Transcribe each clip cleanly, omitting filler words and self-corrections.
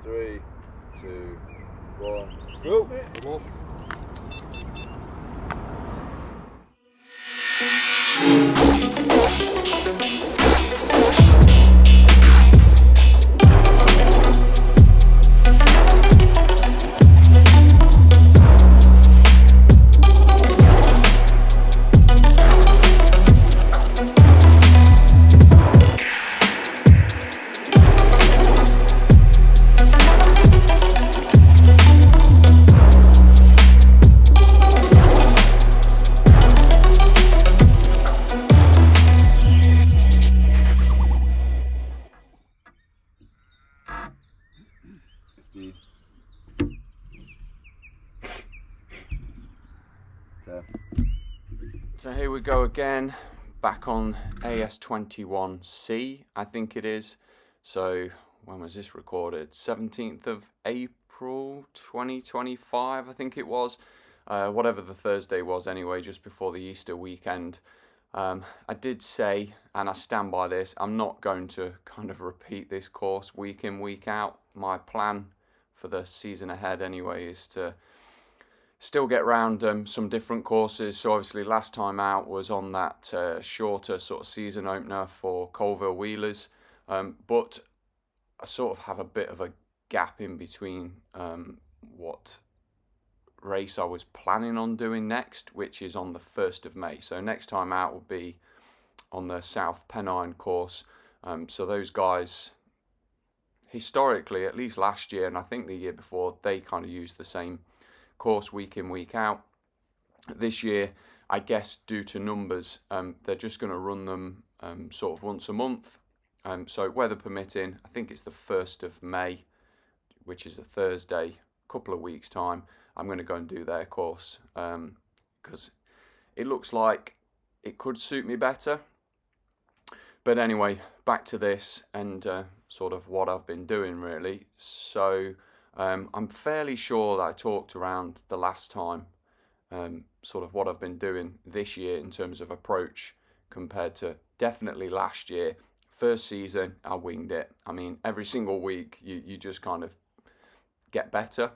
3, 2, 1, go! Come on. So here we go again, back on AS21C, I think it is. So when was this recorded? 17th of April 2025, I think it was. Whatever the Thursday was anyway, just before the Easter weekend. I did say, and I stand by this, I'm not going to kind of repeat this course week in, week out. My plan for the season ahead anyway is to still get around some different courses. So obviously last time out was on that shorter sort of season opener for Colville Wheelers, but I sort of have a bit of a gap in between what race I was planning on doing next, which is on the 1st of May. So next time out will be on the South Pennine course. So those guys, historically, at least last year and I think the year before, they kind of used the same course week in, week out. This year, I guess due to numbers, they're just going to run them sort of once a month. So weather permitting, I think it's the 1st of May, which is a Thursday, a couple of weeks time. I'm going to go and do their course because it looks like it could suit me better. But anyway, back to this and sort of what I've been doing really. So I'm fairly sure that I talked around the last time sort of what I've been doing this year in terms of approach compared to definitely last year. First season, I winged it. I mean, every single week you just kind of get better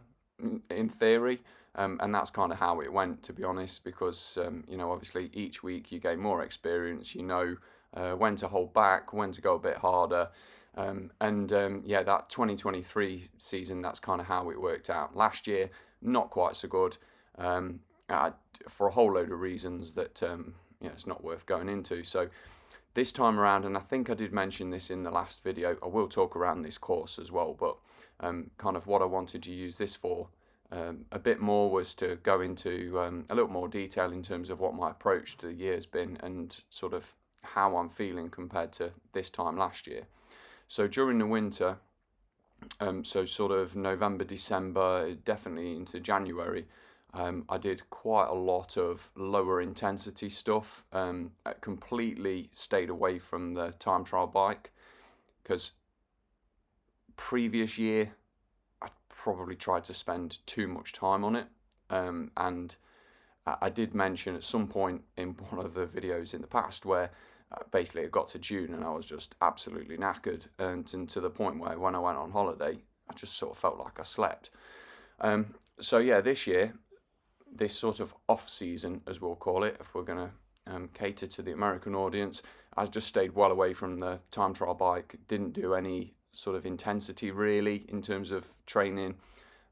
in theory, and that's kind of how it went, to be honest, because you know, obviously each week you gain more experience, you know when to hold back, when to go a bit harder. Yeah, that 2023 season, that's kind of how it worked out. Last year, not quite so good, for a whole load of reasons that you know, it's not worth going into. So this time around, and I think I did mention this in the last video, I will talk around this course as well, but kind of what I wanted to use this for a bit more was to go into a little more detail in terms of what my approach to the year has been and sort of how I'm feeling compared to this time last year. So during the winter, so sort of November, December, definitely into January, I did quite a lot of lower intensity stuff. I completely stayed away from the time trial bike because previous year I probably tried to spend too much time on it. And I did mention at some point in one of the videos in the past where basically it got to June and I was just absolutely knackered, and to the point where when I went on holiday I just sort of felt like I slept. So yeah, this year, this sort of off season as we'll call it, if we're going to cater to the American audience, I just stayed well away from the time trial bike, didn't do any sort of intensity really in terms of training,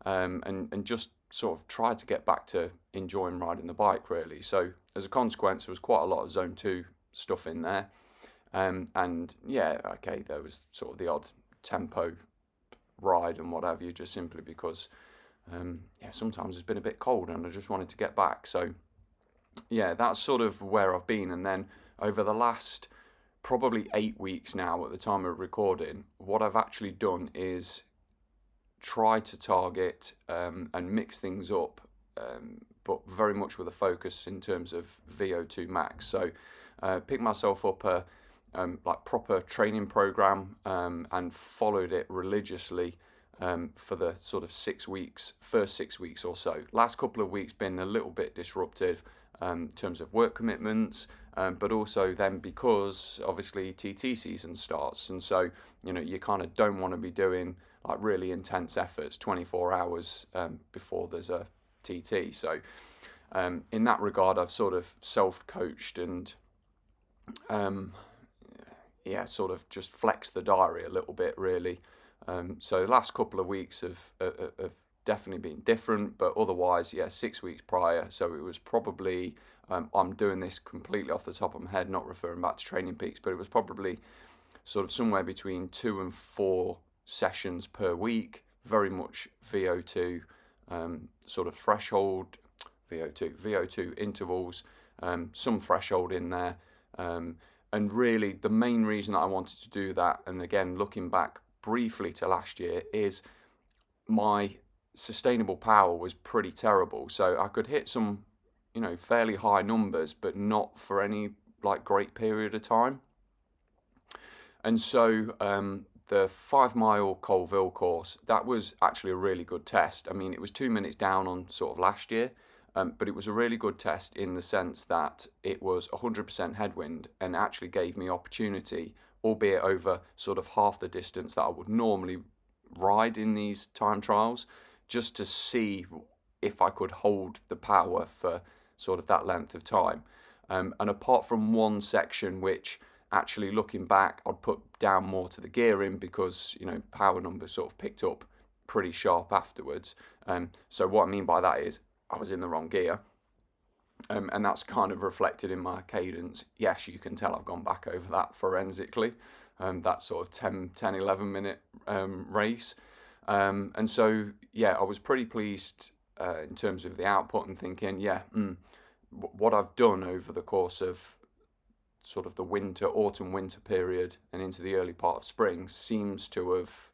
and just sort of tried to get back to enjoying riding the bike really. So as a consequence, there was quite a lot of zone 2 stuff in there, and yeah, okay, there was sort of the odd tempo ride and what have you, just simply because yeah, sometimes it's been a bit cold and I just wanted to get back. So yeah, that's sort of where I've been. And then over the last probably 8 weeks now at the time of recording, what I've actually done is try to target and mix things up, but very much with a focus in terms of VO2 max. So picked myself up a like proper training program and followed it religiously for the sort of 6 weeks, first 6 weeks or so. Last couple of weeks been a little bit disruptive in terms of work commitments, but also then because obviously TT season starts, and so you kind of don't want to be doing like really intense efforts 24 hours before there's a TT. So in that regard, I've sort of self-coached and sort of just flexed the diary a little bit, really. So the last couple of weeks have definitely been different, but otherwise, 6 weeks prior. So it was probably, I'm doing this completely off the top of my head, not referring back to Training Peaks, but it was probably sort of somewhere between 2 and 4 sessions per week, very much VO2 sort of threshold, VO2 intervals, some threshold in there. And really the main reason that I wanted to do that, and again, looking back briefly to last year, is my sustainable power was pretty terrible. So I could hit some, fairly high numbers, but not for any like great period of time. And so the 5 mile Colville course, that was actually a really good test. I mean, it was 2 minutes down on sort of last year, but it was a really good test in the sense that it was 100% headwind and actually gave me opportunity, albeit over sort of half the distance that I would normally ride in these time trials, just to see if I could hold the power for sort of that length of time. And apart from one section, which actually looking back, I'd put down more to the gearing because, power numbers sort of picked up pretty sharp afterwards. So what I mean by that is I was in the wrong gear. And that's kind of reflected in my cadence. Yes, you can tell I've gone back over that forensically. That sort of 10, 11 minute race. And so, I was pretty pleased in terms of the output and thinking, what I've done over the course of sort of the autumn-winter period and into the early part of spring seems to have,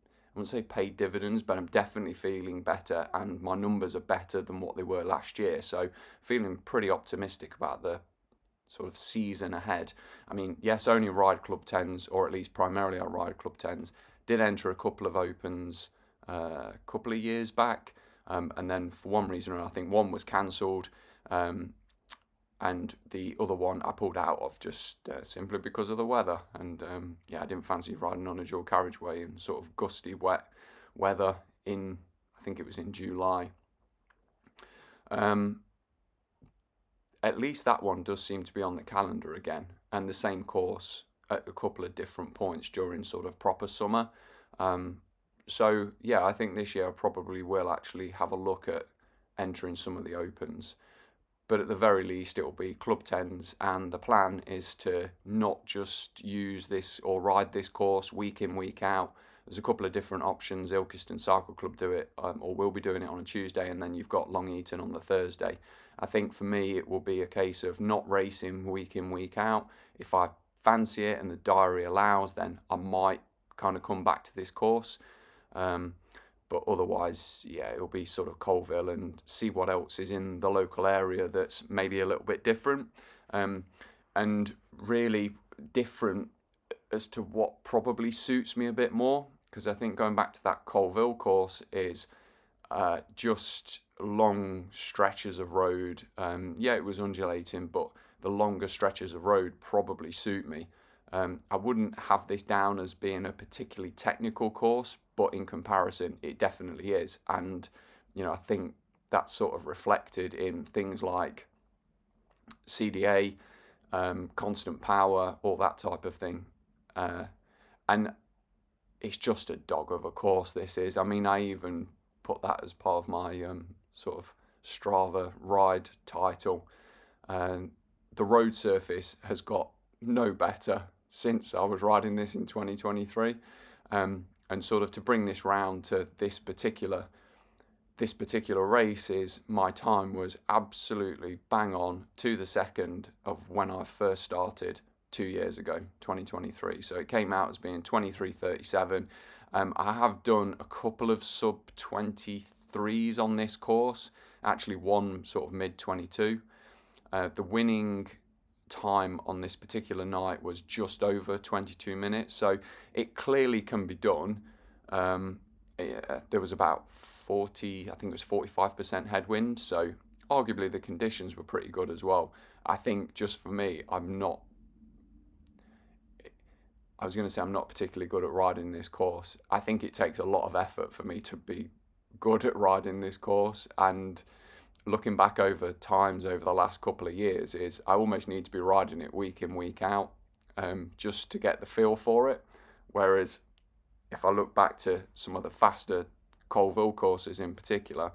I wouldn't say paid dividends, but I'm definitely feeling better and my numbers are better than what they were last year. So feeling pretty optimistic about the sort of season ahead. I mean, yes, only ride Club 10s, or at least primarily I ride Club 10s. Did enter a couple of opens a couple of years back, and then for one reason or another, I think one was cancelled, and the other one I pulled out of just simply because of the weather. And I didn't fancy riding on a dual carriageway in sort of gusty, wet weather in, I think it was in July. At least that one does seem to be on the calendar again, and the same course at a couple of different points during sort of proper summer. So I think this year I probably will actually have a look at entering some of the opens. But at the very least, it will be Club 10s, and the plan is to not just use this or ride this course week in, week out. There's a couple of different options. Ilkeston Cycle Club do it, or will be doing it on a Tuesday, and then you've got Long Eaton on the Thursday. I think for me, it will be a case of not racing week in, week out. If I fancy it and the diary allows, then I might kind of come back to this course. But otherwise, it'll be sort of Colville and see what else is in the local area that's maybe a little bit different, and really different as to what probably suits me a bit more. Because I think going back to that Colville course is just long stretches of road. It was undulating, but the longer stretches of road probably suit me. I wouldn't have this down as being a particularly technical course, but in comparison, it definitely is. And, I think that's sort of reflected in things like CDA, constant power, all that type of thing. And it's just a dog of a course, this is. I mean, I even put that as part of my sort of Strava ride title. The road surface has got no better since I was riding this in 2023, and sort of to bring this round to this particular race is my time was absolutely bang on to the second of when I first started 2 years ago, 2023. So it came out as being 23:37. I have done a couple of sub 23s on this course, actually one sort of mid 22. The winning time on this particular night was just over 22 minutes, so it clearly can be done. There was about 40, I think it was 45% headwind, so arguably the conditions were pretty good as well. I think just for me, I'm not particularly good at riding this course. I think it takes a lot of effort for me to be good at riding this course, and looking back over times over the last couple of years, is I almost need to be riding it week in, week out, just to get the feel for it. Whereas if I look back to some of the faster Colville courses in particular,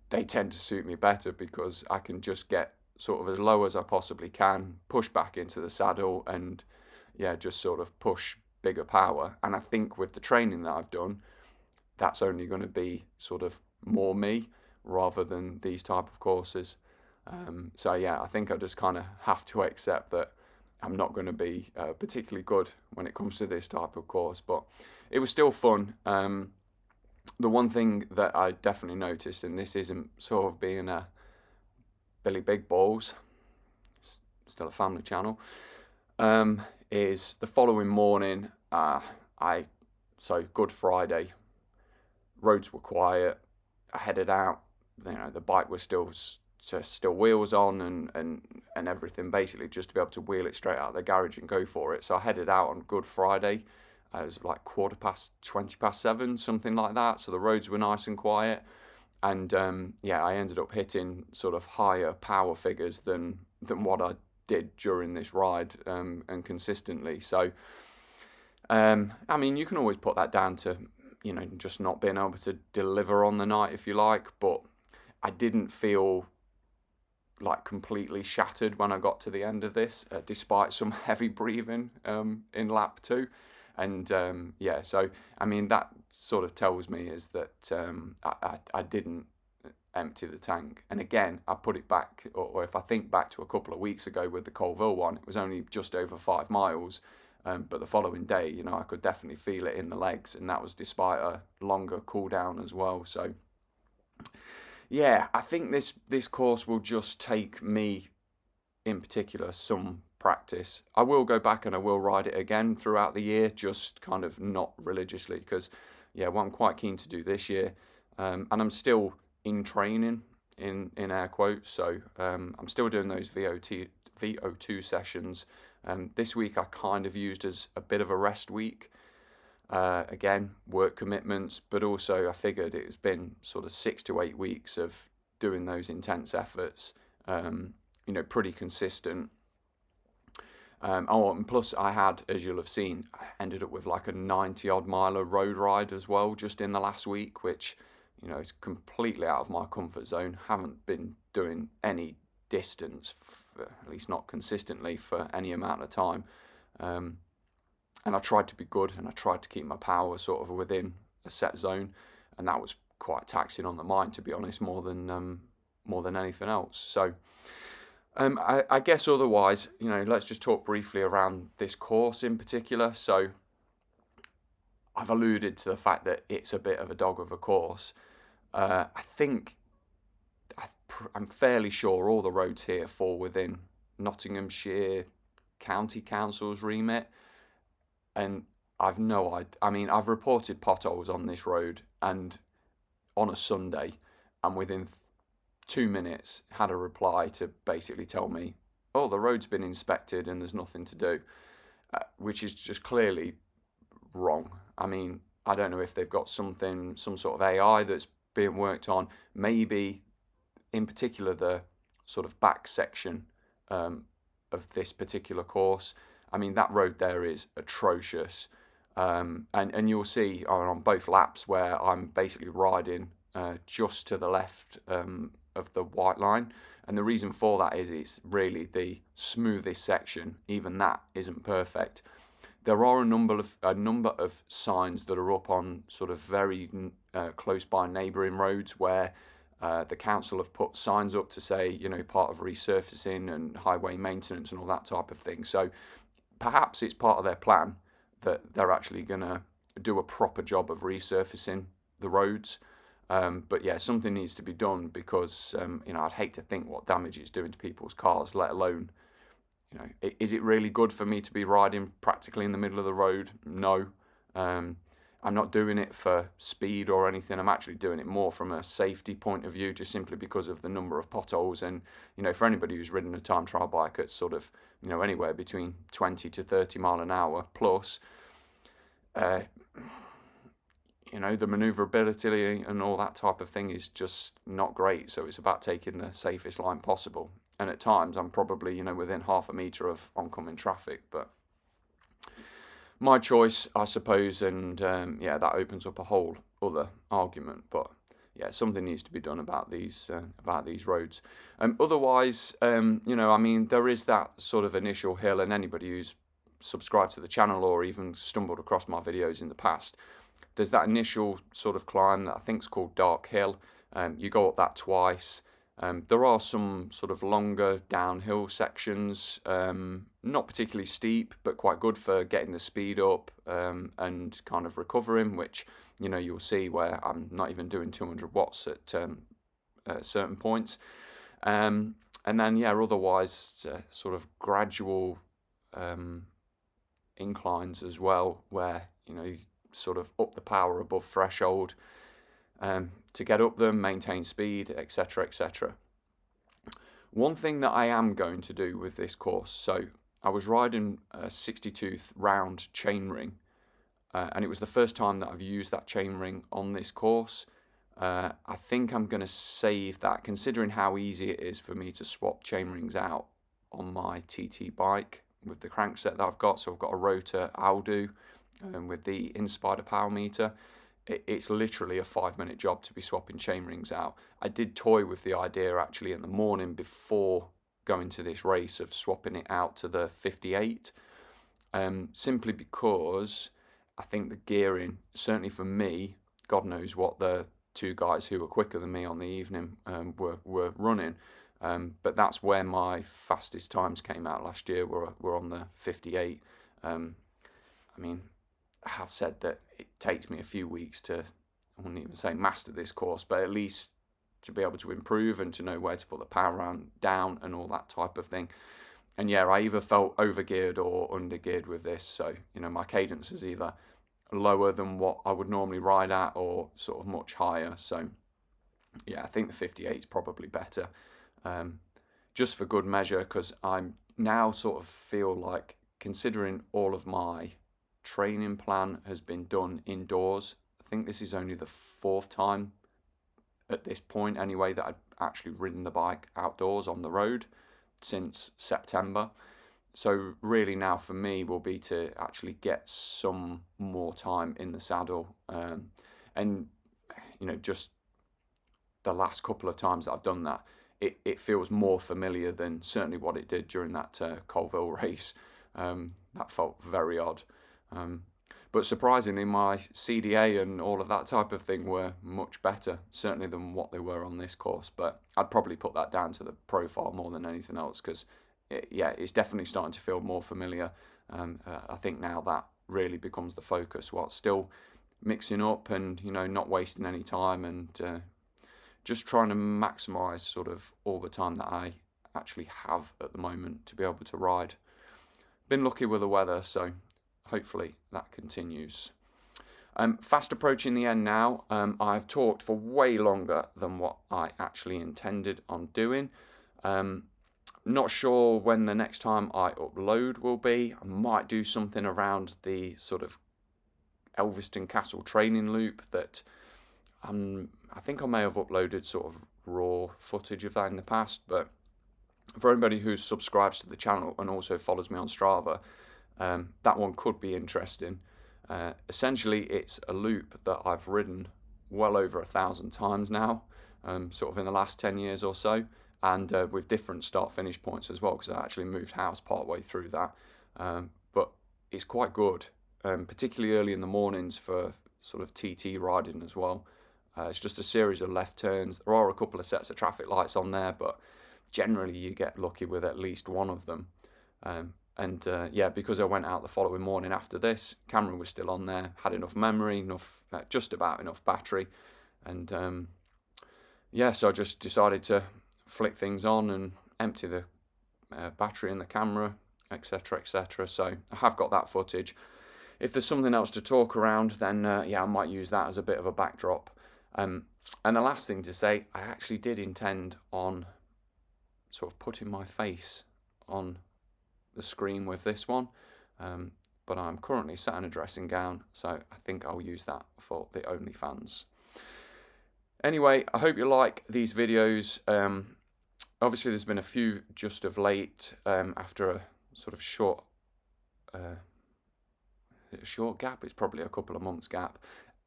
they tend to suit me better because I can just get sort of as low as I possibly can, push back into the saddle, and just sort of push bigger power. And I think with the training that I've done, that's only going to be sort of more me rather than these type of courses. I think I just kind of have to accept that I'm not going to be particularly good when it comes to this type of course, but it was still fun. The one thing that I definitely noticed, and this isn't sort of being a Billy Big Balls, still a family channel, is the following morning, Good Friday, roads were quiet, I headed out, the bike was still wheels on and everything, basically just to be able to wheel it straight out of the garage and go for it. So I headed out on Good Friday. It was like 7:15, something like that. So the roads were nice and quiet. And I ended up hitting sort of higher power figures than what I did during this ride, and consistently. So, you can always put that down to, just not being able to deliver on the night, if you like. But I didn't feel like completely shattered when I got to the end of this, despite some heavy breathing in lap 2. And that sort of tells me is that I didn't empty the tank. And again, I put it back, or if I think back to a couple of weeks ago with the Colville one, it was only just over 5 miles. But the following day, I could definitely feel it in the legs, and that was despite a longer cool down as well. So I think this course will just take me, in particular, some practice. I will go back and I will ride it again throughout the year, just kind of not religiously, because what I'm quite keen to do this year, and I'm still in training, in air quotes, so I'm still doing those VO2 sessions. This week I kind of used as a bit of a rest week. Again, work commitments, but also I figured it's been sort of 6 to 8 weeks of doing those intense efforts, pretty consistent. And plus I had, as you'll have seen, I ended up with like a 90 odd miler road ride as well just in the last week, which is completely out of my comfort zone. Haven't been doing any distance, at least not consistently, for any amount of time. And I tried to be good, and I tried to keep my power sort of within a set zone, and that was quite taxing on the mind, to be honest, more than anything else. So I guess otherwise, let's just talk briefly around this course in particular. So I've alluded to the fact that it's a bit of a dog of a course. I'm fairly sure all the roads here fall within Nottinghamshire County Council's remit. And I've no idea. I've reported potholes on this road, and on a Sunday, and within 2 minutes had a reply to basically tell me, oh, the road's been inspected and there's nothing to do, which is just clearly wrong. I don't know if they've got some sort of AI that's being worked on. Maybe, in particular, the sort of back section of this particular course. That road there is atrocious, and you'll see on both laps where I'm basically riding just to the left of the white line, and the reason for that is it's really the smoothest section. Even that isn't perfect. There are a number of signs that are up on sort of very close by neighbouring roads where the council have put signs up to say, part of resurfacing and highway maintenance and all that type of thing. So perhaps it's part of their plan that they're actually going to do a proper job of resurfacing the roads. But something needs to be done, because I'd hate to think what damage it's doing to people's cars, let alone, is it really good for me to be riding practically in the middle of the road? No. I'm not doing it for speed or anything. I'm actually doing it more from a safety point of view, just simply because of the number of potholes. And, you know, for anybody who's ridden a time trial bike at sort of, you know, anywhere between 20 to 30 mile an hour plus, you know, the maneuverability and all that type of thing is just not great. So it's about taking the safest line possible. And at times I'm probably, you know, within half a metre of oncoming traffic, but my choice, I suppose. And yeah, that opens up a whole other argument. But yeah, something needs to be done about these roads. Otherwise, you know, I mean, there is that sort of initial hill, and anybody who's subscribed to the channel or even stumbled across my videos in the past, there's that initial sort of climb that I think is called Dark Hill. You go up that twice. There are some sort of longer downhill sections, not particularly steep, but quite good for getting the speed up and kind of recovering, which, you know, you'll see where I'm not even doing 200 watts at certain points. And then, yeah, otherwise sort of gradual inclines as well, where, you know, you sort of up the power above threshold to get up them, maintain speed, etc., etc. One thing that I am going to do with this course, so I was riding a 60-tooth round chainring, and it was the first time that I've used that chainring on this course. I think I'm going to save that, considering how easy it is for me to swap chainrings out on my TT bike with the crankset that I've got. So I've got a rotor Aldo with the Inspider power meter. It's literally a 5-minute job to be swapping chainrings out. I did toy with the idea actually in the morning before going to this race of swapping it out to the 58, simply because I think the gearing, certainly for me, God knows what the two guys who were quicker than me on the evening were running, but that's where my fastest times came out last year, were on the 58. I mean, I have said that it takes me a few weeks to, I wouldn't even say master this course, but at least to be able to improve and to know where to put the power round down and all that type of thing. And yeah, I either felt overgeared or undergeared with this. So, you know, my cadence is either lower than what I would normally ride at or sort of much higher. So yeah, I think the 58 is probably better, just for good measure, because I'm now sort of feel like, considering all of my training plan has been done indoors, I think this is only the 4th time at this point anyway that I've actually ridden the bike outdoors on the road since September. So really now for me will be to actually get some more time in the saddle, and you know, just the last couple of times that I've done that, it feels more familiar than certainly what it did during that Colville race. That felt very odd. But surprisingly, my CDA and all of that type of thing were much better, certainly than what they were on this course. But I'd probably put that down to the profile more than anything else, because yeah, it's definitely starting to feel more familiar. I think now that really becomes the focus, while still mixing up and, you know, not wasting any time, and just trying to maximise sort of all the time that I actually have at the moment to be able to ride. Been lucky with the weather, so hopefully that continues. Fast approaching the end now. I've talked for way longer than what I actually intended on doing. Not sure when the next time I upload will be. I might do something around the sort of Elveston Castle training loop that I think I may have uploaded sort of raw footage of that in the past, but for anybody who subscribes to the channel and also follows me on Strava, that one could be interesting. Essentially, it's a loop that I've ridden well over 1,000 times now, sort of in the last 10 years or so, and with different start-finish points as well, because I actually moved house part way through that. But it's quite good, particularly early in the mornings for sort of TT riding as well. It's just a series of left turns. There are a couple of sets of traffic lights on there, but generally you get lucky with at least one of them. And yeah, because I went out the following morning after this, camera was still on there, had enough memory, just about enough battery, and yeah, so I just decided to flick things on and empty the battery in the camera, etc., etc. So I have got that footage. if there's something else to talk around, then yeah, I might use that as a bit of a backdrop. And the last thing to say, I actually did intend on sort of putting my face on the screen with this one, but I'm currently sat in a dressing gown, so I think I'll use that for the OnlyFans. Anyway, I hope you like these videos. Obviously there's been a few just of late, after a sort of short gap. It's probably a couple of months gap.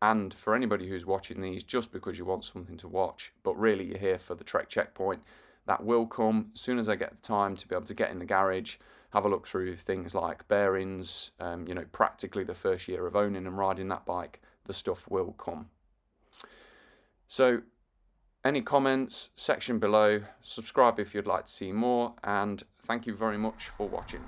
And for anybody who's watching these just because you want something to watch, but really you're here for the Trek Checkpoint, that will come as soon as I get the time to be able to get in the garage, have a look through things like bearings, you know, practically the first year of owning and riding that bike, the stuff will come. So any comments, section below, subscribe if you'd like to see more, and thank you very much for watching.